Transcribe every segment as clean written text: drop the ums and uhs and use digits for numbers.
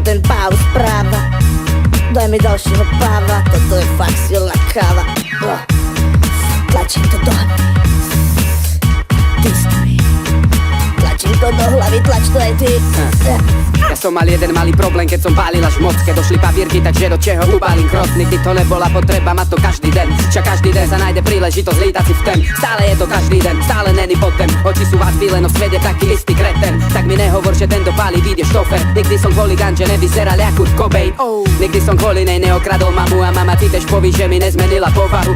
sa ten páv správa. Daj mi ďalšieho páva, toto je fakt silná káva. Tlačím to do hlavy. Tlačím to do hlavy, tlač to aj ty. Ja som mal jeden malý problém, keď som pálil až moc. Keď došli pavierky, takže do čeho ubalím krok. Nikdy to nebola potreba, má to každý den. Však každý den sa nájde príležitosť lítať si v ten. Stále je to každý den, stále není potem. Oči sú vás no svet je taký istý kreten. Tak mi nehovor, že ten dopálí, vyjde štofer. Nikdy som kvôli ganže nevyzeral jak Kurt Cobain. Nikdy som kvôli nej neokradol mamu. A mama ty tež poví, že mi nezmenila povahu.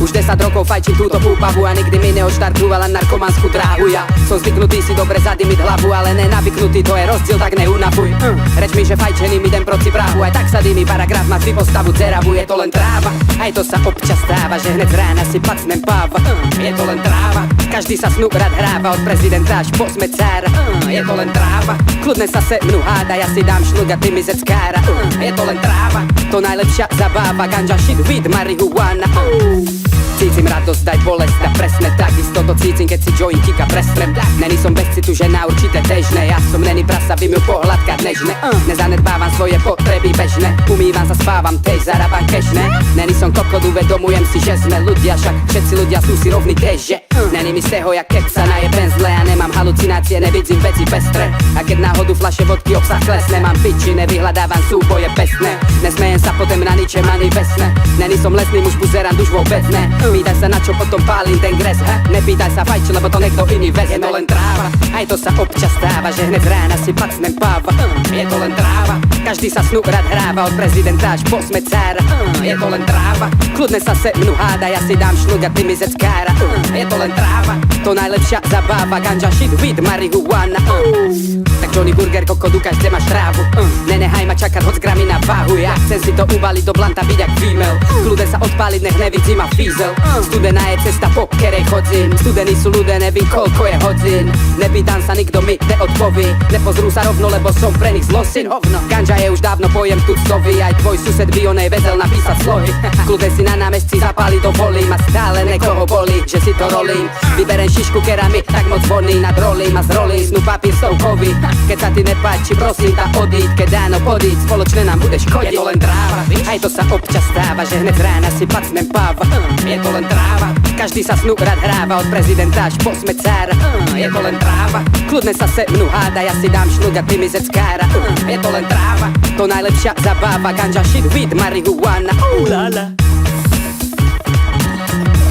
Už 10 rokov fajčím túto púpavu. A nikdy mi neoštartovala narkomanskú dráhu. Ja som zvyknutý si dobre zadymiť hlavu, ale nenavyknutý, to je rozdiel, tak neunafuj. Reč mi, že fajčený mi idem proti práhu. Aj tak sa dými, paragraf má vždy postavu deravu. Je to len tráva, aj to sa občas stáva, že hned z rána si pacnem páva. Je to len tráva, každý sa snú rád hráva. Od prezidenta až po smecára. Je to len tráva, kľudne sa se mnou háda. Ja si dám šluk a ty mi zeckára. Je to len tráva, to najlepšia zabáva. Ganja, shit, weed, marihuana. Cítim radosť, daj bolesť a presne takisto to cítim, keď si jointika prestrem. Není som bez citu, že na určité težné. Ja som není prasa, by mi pohľadkať nežné. Nezanedbávam svoje potreby bežné. Umývam sa, spávam, tež zarábam kešné. Není som kokot, uvedomujem si, že sme ľudia. Však všetci ľudia sú si rovní teže. Není mi z toho, jak keď sa najebem zle. Ja nemám halucinácie, nevidím veci pestre. A keď náhodu fľaše vodky obsah klesne, mám piči, nevyhľadávam súboje pesné. Nesmejem sa potom na ničem ani vesne. Není som lesný muž, buzerant už vôbec ne. Pýtaj sa, na čo potom pálim ten gres. Nepýtaj sa fajči, lebo to niekto iný vezme. Je to len tráva, aj to sa občas stáva, že hned z rána si pacnem páva. Je to len tráva, každý sa snú rád hráva. Od prezidenta až po smecára. Je to len tráva, kľudne sa se mnou háda. Ja si dám šluk a ty mi zeckára. Je to len tráva, to najlepšia zabáva. Ganja, shit, weed, marihuana. Tak Johnny Burger, kokot, ukáž, kde máš trávu. Nenehaj ma čakať, hoď gramy na váhu. Ja chcem si to uvaliť do blanta, byť jak female. Kľudne sa odpáliť, nech nevidí ma fízel. Studená je cesta, po ktorej chodzím. Studení sú ľudia, nevím koľko je hodín. Nepýtam sa, nikto mi neodpoví. Nepozrú sa rovno, lebo som pre nich zlosin hovno. Ganja je už dávno pojem tuctový. Aj tvoj sused by onej vedel napísať slohy. Kľudne si na námestí zapáli, dovolím. A stále nekoho bolí, že si to rolím. Vyberem šišku kerami, tak moc voní. Nadrolím a zrolím, snú papír stovkový. Keď sa ti nepáči, prosím ta odíď. Keď dáno podíď, spoločne nám budeš chodiť. Je to len tráva, aj to sa občas stáva, že hned z rána si pacnem páva. Je to len tráva, každý sa snú rád hráva. Od prezidenta až po smecára. Je to len tráva, kľudne sa se mnou háda. Ja si dám šluk a ty mi zeckára. Je to len tráva, to najlepšia zabáva. Ganja, shit, weed, marihuana. Lala.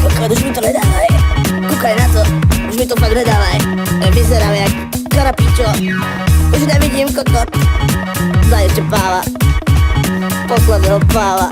Kokot, už mi to nedávaj. Kúkaj na to, už mi to fakt nedávaj. Vyzerám jak karapičo. Už nevidím, kokot. Daj ešte páva. Posledného páva.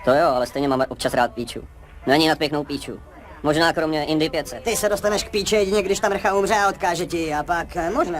To jo, ale stejně máme občas rád píču. Není nad pěknou píču. Možná kromě Indy 500. Ty se dostaneš k píči jedině, když ta mrcha umře a odkáže ti a pak možná.